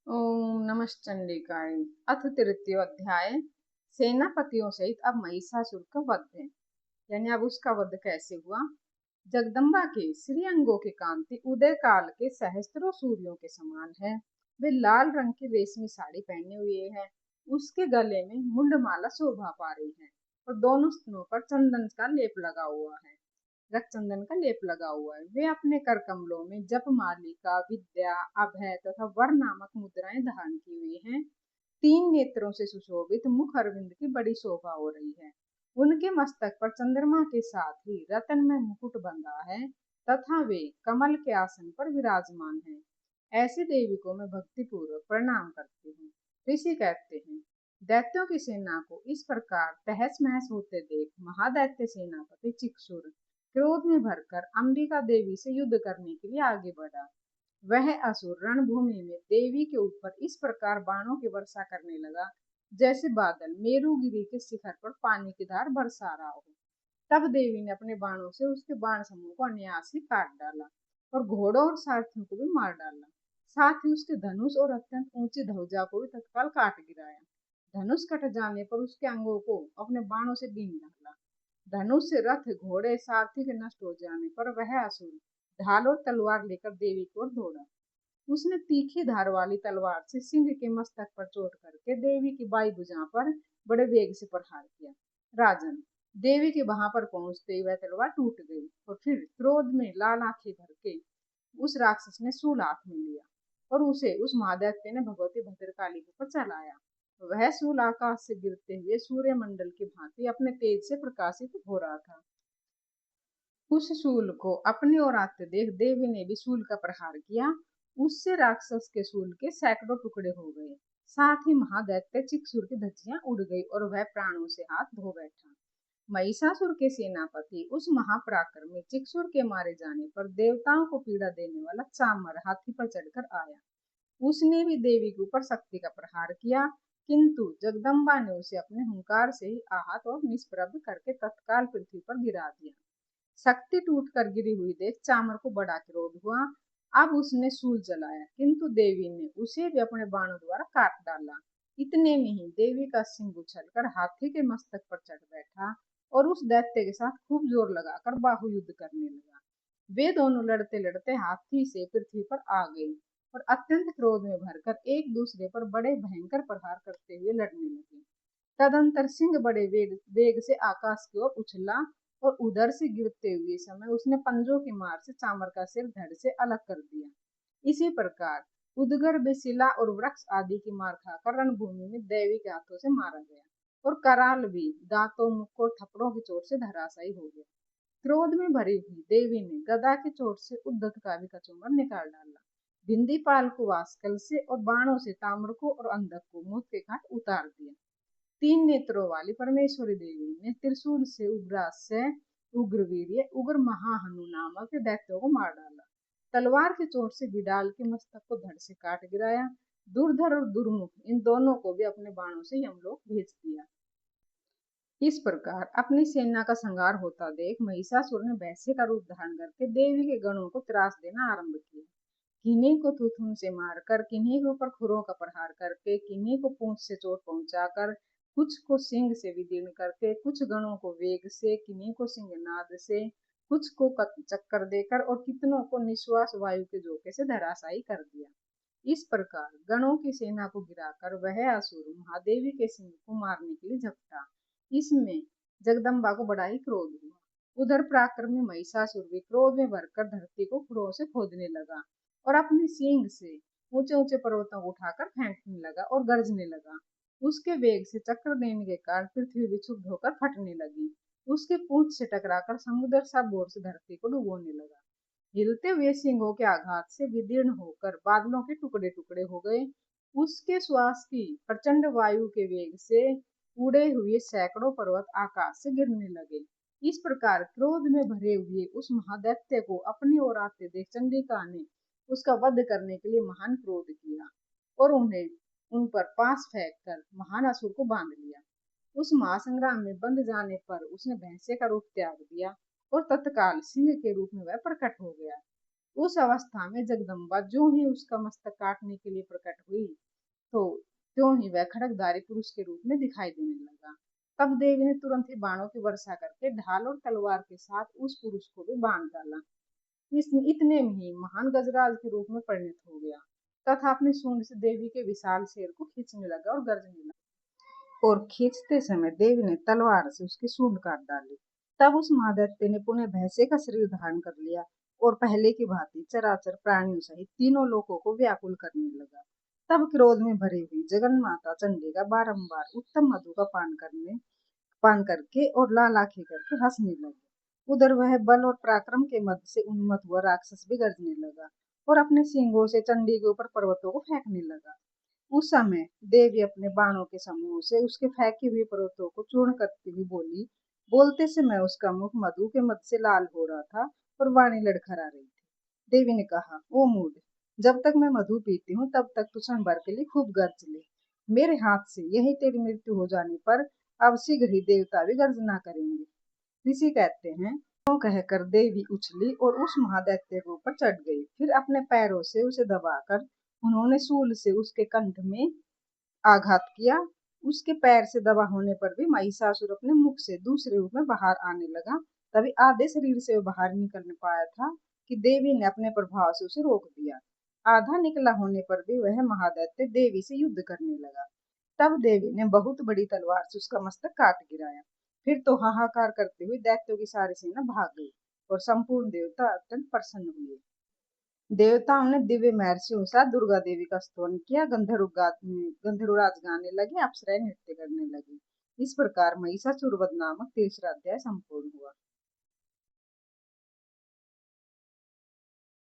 ओम नमश्चंडिकाय। अथ तृतीय अध्याय। सेनापतियों सहित अब महिषासुर का वध है। यानी अब उसका वध कैसे हुआ। जगदम्बा के श्री अंगों की कांति उदय काल के सहस्त्रों सूर्यों के समान है। वे लाल रंग की रेशमी साड़ी पहने हुए है। उसके गले में मुंडमाला शोभा पा रही है और दोनों स्तनों पर चंदन का लेप लगा हुआ है। रक्तचंदन का लेप लगा हुआ है। वे अपने कर कमलों में जप मालिका, विद्या, अभय तथा वर नामक मुद्राएं धारण की हुई हैं। तीन नेत्रों से सुशोभित मुख अरविंद की बड़ी शोभा हो रही है। उनके मस्तक पर चंद्रमा के साथ ही रतन में मुकुट बंधा है तथा वे कमल के आसन पर विराजमान हैं। ऐसी देवी को मैं भक्ति पूर्वक प्रणाम करती हूँ। ऋषि कहते हैं, दैत्यों की सेना को इस प्रकार तहस महस होते देख महादैत्य सेनापति चिक्षुर क्रोध में भरकर अंबिका देवी से युद्ध करने के लिए आगे बढ़ा। वह असुर रणभूमि में देवी के ऊपर इस प्रकार बाणों की वर्षा करने लगा जैसे बादल मेरुगिरी के शिखर पर पानी की धार बरसा रहा हो। तब देवी ने अपने बाणों से उसके बाण समूह को अनायास ही काट डाला और घोड़ों और सारथियों को भी मार डाला। साथ ही उसके धनुष और अत्यंत ऊंची ध्वजा को भी तत्काल काट गिराया। धनुष कट जाने पर उसके अंगों को अपने बाणों से बीन डाला। धनुष से रथ, घोड़े, सारथी के नष्ट हो जाने पर वह असुर ढाल और तलवार लेकर देवी की ओर दौड़ा। उसने तीखी धार वाली तलवार से सिंह के मस्तक पर चोट करके देवी की बाई भुजा पर बड़े वेग से प्रहार किया। राजन, देवी के वहां पर पहुंचते ही वह तलवार टूट गई और फिर क्रोध में लाल आंखें भर के उस राक्षस ने शूल हाथ में लिया और उसे उस महादैत्य ने भगवती भद्रकाली के ऊपर चलाया। वह शूल आकाश से गिरते हुए सूर्य मंडल की भांति अपने तेज से प्रकाशित हो रहा था। उस शूल को अपनी ओर आते देख देवी ने भी शूल का प्रहार किया। उससे राक्षस के शूल के सैकड़ों टुकड़े हो गए। साथ ही महादैत्य चिक्षुर की धज्जियां उड़ गई और वह प्राणों से हाथ धो बैठा। महिषासुर के सेनापति उस महापराक्रमी चिक्षुर के मारे जाने पर देवताओं को पीड़ा देने वाला चामर हाथी पर चढ़कर आया। उसने भी देवी के ऊपर शक्ति का प्रहार किया, किंतु जगदम्बा ने उसे अपने हुंकार से ही आहत और निष्प्रभ करके तत्काल पृथ्वी पर गिरा दिया। शक्ति टूट कर गिरी हुई देख चामर को बड़ा क्रोध हुआ। अब उसने शूल जलाया, किंतु देवी ने उसे भी अपने बाणों द्वारा काट डाला। इतने में ही देवी का सिंह उछलकर हाथी के मस्तक पर चढ़ बैठा और उस दैत्य के साथ खूब जोर लगाकर बाहु युद्ध करने लगा। वे दोनों लड़ते लड़ते हाथी से पृथ्वी पर आ गए और अत्यंत क्रोध में भरकर एक दूसरे पर बड़े भयंकर प्रहार करते हुए लड़ने लगे। तदंतर सिंह बड़े वेग से आकाश की ओर उछला और उधर से गिरते हुए समय उसने पंजों की मार से चामर का सिर धड़ से अलग कर दिया। इसी प्रकार उदगर बेसिला और वृक्ष आदि की मार खाकर रणभूमि में देवी के हाथों से मारा गया और कराल भी दांतों, मुख और थप्पड़ों की चोट से धराशायी हो गया। क्रोध में भरी हुई देवी ने गदा की चोट से उद्धत का भी कचूमर निकाल डाला। भिंदीपाल को वास्कल से और बाणों से ताम्र को और अंधक को मौत के घाट उतार दिया। तीन नेत्रों वाली परमेश्वरी देवी ने त्रिशूल से उग्रास्य, उग्रवीर्य, उग्र महाहनु नामक दैत्यों को मार डाला। तलवार की चोट से बिडाल के मस्तक को धड़ से काट गिराया। दुर्धर और दुर्मुख इन दोनों को भी अपने बाणों से यमलोक भेज दिया। इस प्रकार अपनी सेना का संहार होता देख महिषासुर ने वैश्य का रूप धारण करके देवी के गणों को त्रास देना आरंभ किया। किन्हीं को थुथुन से मारकर, किन्हीं के ऊपर खुरों का प्रहार करके, किन्हीं को पूंछ से चोट पहुंचाकर, कुछ को सिंह से विदीर्ण करके, कुछ गणों को वेग से, किन्हीं को सिंहनाद से, कुछ को चक्कर देकर और कितनों को निश्वास वायु के झोंके से धराशायी कर दिया। इस प्रकार गणों की सेना को गिराकर वह असुर महादेवी के सिंह को मारने के लिए झपटा। इसमें जगदम्बा को बड़ा ही क्रोध हुआ। उधर पराक्रमी महिषासुर भी क्रोध में भरकर धरती को खुरों से खोदने लगा और अपनी सींग से ऊंचे ऊंचे पर्वतों को उठाकर फेंकने लगा और गरजने लगा। उसके वेग से चक्कर देने के कारण पृथ्वी भी क्षुब्ध होकर फटने लगी। उसके पूंछ से टकराकर समुद्र सा बोर से धरती को डुबोने लगा। हिलते हुए सिंहों के आघात से विदीर्ण होकर बादलों के टुकड़े टुकड़े हो गए। उसके श्वास की प्रचंड वायु के वेग से उड़े हुए सैकड़ों पर्वत आकाश से गिरने लगे। इस प्रकार क्रोध में भरे हुए उस महादैत्य को अपनी ओर आते देख चंडिका ने उसका वध करने के लिए महान क्रोध किया और उन्हें उन पर पास फेंक कर महान असुर को बांध लिया। उस महासंग्राम में बंध जाने पर उसने भैंसे का रूप त्याग दिया और तत्काल सिंह के रूप में वह प्रकट हो गया। उस अवस्था में जगदम्बा जो ही उसका मस्तक काटने के लिए प्रकट हुई, तो त्यों ही वह खड़गधारी पुरुष के रूप में दिखाई देने लगा। तब देवी ने तुरंत ही बाणों की वर्षा करके ढाल और तलवार के साथ उस पुरुष को भी बांध डाला। इस इतने में ही महान गजराज के रूप में परिणत हो गया तथा अपने सूंड से देवी के विशाल शेर को खींचने लगा और गरजने लगा। और खींचते समय देवी ने तलवार से उसकी सूंड काट डाली। तब उस महादैत्य ने पुनः भैंसे का शरीर धारण कर लिया और पहले की भांति चराचर प्राणियों सहित तीनों लोगों को व्याकुल करने लगा। तब क्रोध में भरी हुई जगन माता चंडिका बारंबार उत्तम मधु का पान करके और लाल आंखें करके हंसने लगी। उधर वह बल और पराक्रम के मध्य से उन्मत्त हुआ राक्षस भी गरजने लगा और अपने सींगों से चंडी के ऊपर पर्वतों को फेंकने लगा। उस समय देवी अपने बाणों के समूह से उसके फेंके हुए पर्वतों को चूर्ण करती हुई बोली। बोलते समय उसका मुख मधु के मध्य से लाल हो रहा था और वाणी लड़खड़ा रही थी। देवी ने कहा, ओ मूड, जब तक मैं मधु पीती हूँ तब तक तू क्षण भर के लिए खूब गर्ज ले। मेरे हाथ से यही तेरी मृत्यु हो जाने पर अब शीघ्र ही देवता भी गर्जना करेंगे। ऋषि कहते हैं, यूं कहकर देवी उछली और उस महादैत्य के ऊपर चढ़ गई। फिर अपने पैरों से उसे दबाकर उन्होंने शूल से उसके कंठ में आघात किया। उसके पैर से दबा होने पर भी महिषासुर अपने मुख से दूसरे रूप में बाहर आने लगा। तभी आधे शरीर से वो बाहर निकल पाया था कि देवी ने अपने प्रभाव से उसे रोक दिया। आधा निकला होने पर भी वह महादैत्य देवी से युद्ध करने लगा। तब देवी ने बहुत बड़ी तलवार से उसका मस्तक काट गिराया। फिर तो हाहाकार करते हुए दैत्यों की सारी सेना भाग गई और संपूर्ण देवता अत्यंत प्रसन्न हुए। देवताओं ने दिव्य महर्षियों के साथ दुर्गा देवी का स्तवन किया। गंधर्वराज गाने लगे, अप्सराएं नृत्य करने लगी। इस प्रकार महिषासुर वध नामक तीसरा अध्याय संपूर्ण हुआ।